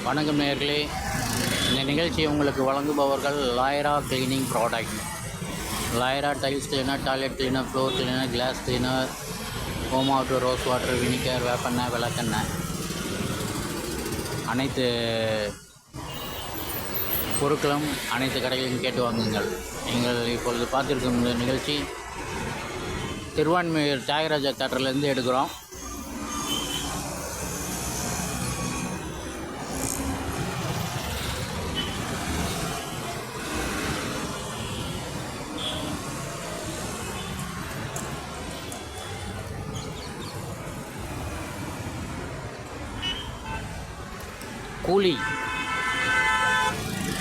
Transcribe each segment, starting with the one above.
வணக்கம் நேயர்களே. இந்த நிகழ்ச்சியை உங்களுக்கு வழங்குபவர்கள் Layara cleaning product. Layara tiles cleaner, toilet cleaner, floor cleaner, glass cleaner, home water, rose water, vinegar, வேப்பெண்ணெய், விளக்கெண்ணெய், அனைத்து பொருட்களும் அனைத்து கடைகளிலும் கேட்டு வாங்குங்கள். நீங்கள் இப்பொழுது பார்த்துருக்கும் இந்த நிகழ்ச்சி திருவான்மையூர் தியாகராஜா தேட்டர்லேருந்து எடுக்கிறோம்.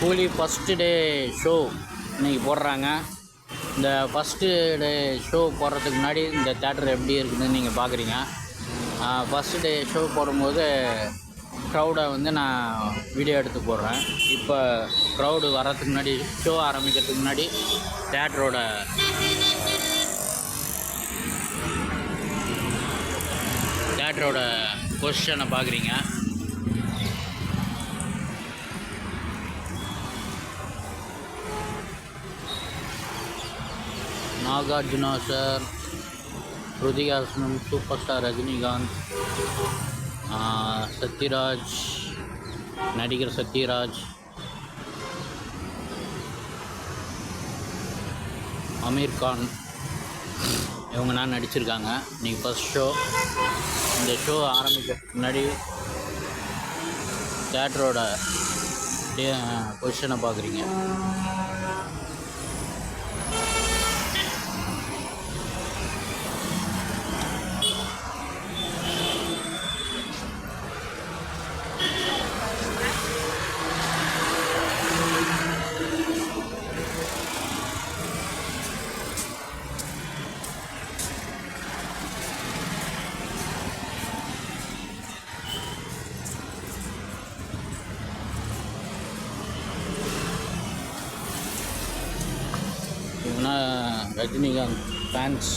கூலி ஃபஸ்ட்டு டே ஷோ இன்றைக்கி போடுறாங்க. இந்த ஃபஸ்ட்டு டே ஷோ போடுறதுக்கு முன்னாடி இந்த தேட்டர் எப்படி இருக்குதுன்னு நீங்கள் பார்க்குறீங்க. ஃபஸ்ட்டு டே ஷோ போடும்போது க்ரௌடை நான் வீடியோ எடுத்து போடுறேன். இப்போ க்ரௌடு வர்றதுக்கு முன்னாடி, ஷோ ஆரம்பிக்கிறதுக்கு முன்னாடி தேட்டரோட பொசிஷனை பார்க்குறீங்க. நாகார்ஜுனா சார், ஸ்ருதிஹாசனம், சூப்பர் ஸ்டார் ரஜினிகாந்த், சத்யராஜ், நடிகர் சத்யராஜ், அமீர் கான் இவங்கலாம் நடிச்சிருக்காங்க. இன்றைக்கி ஃபஸ்ட் ஷோ. இந்த ஷோ ஆரம்பிக்கிறதுக்கு முன்னாடி தேட்டரோட பொசிஷனை பார்க்குறீங்க. இவங்கன்னா ரஜினிகாந்த் ஃபேன்ஸ்.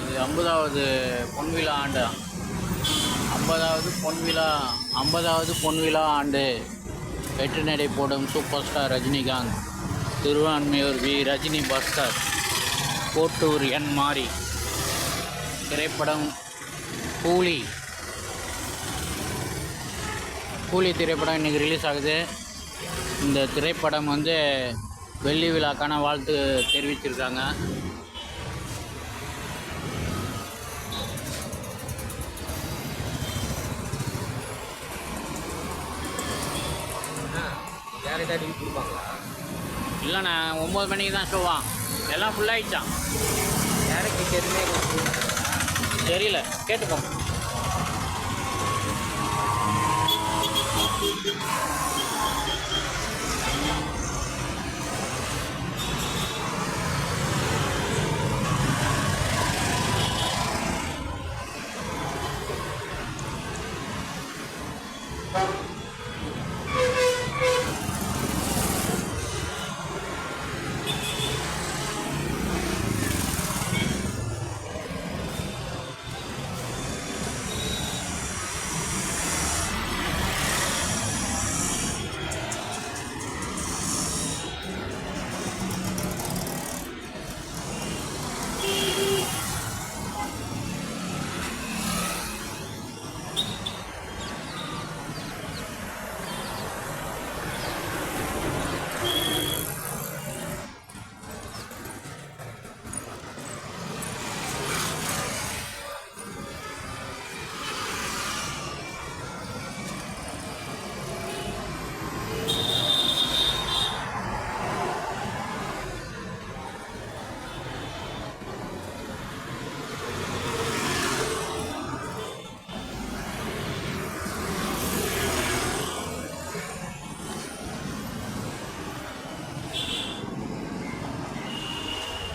இது 50வது பொன்விழா ஆண்டு. 50வது பொன்விழா ஆண்டு வெற்றி நடை போடும் super star Rajinikanth, Thiruvanmiyur V Rajini Bhaskar, Kottur N Mari. திரைப்படம் கூலி திரைப்படம் இன்றைக்கி ரிலீஸ் ஆகுது. இந்த திரைப்படம் வெள்ளி விழாக்கான வாழ்த்து தெரிவிச்சிருக்காங்க. இல்லைண்ணா, 9 மணிக்கு தான் ஷோவா. எல்லாம் ஃபுல்லாகிடுச்சான். தெரியல, கேட்டுக்கோங்க.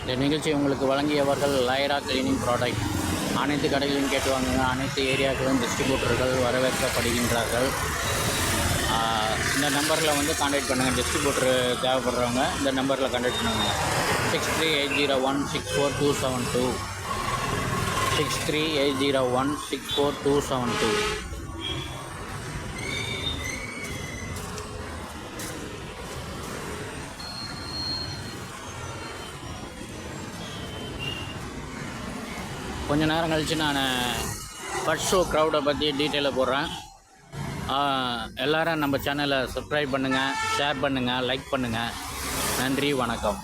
இந்த நிகழ்ச்சி உங்களுக்கு வழங்கியவர்கள் லைரா கிளீனிங் ப்ராடக்ட். அனைத்து கடைகளிலும் கேட்டு வாங்குங்க. அனைத்து ஏரியாக்களும் டிஸ்ட்ரிபியூட்டர்கள் வரவேற்கப்படுகின்றார்கள். இந்த நம்பரில் வந்து கான்டாக்ட் பண்ணுங்கள். டிஸ்ட்ரிபியூட்டர் தேவைப்படுறவங்க இந்த நம்பரில் கான்டாக்ட் பண்ணுங்கள். 6380164272 6380164272. கொஞ்ச நேரம் கழித்து நான் ஃபர்ஸ்ட் ஷோ க்ரௌடை பற்றி டீட்டெயிலாக போடுறேன். எல்லோரும் நம்ம சேனலை சப்ஸ்கிரைப் பண்ணுங்கள், ஷேர் பண்ணுங்கள், லைக் பண்ணுங்கள். நன்றி, வணக்கம்.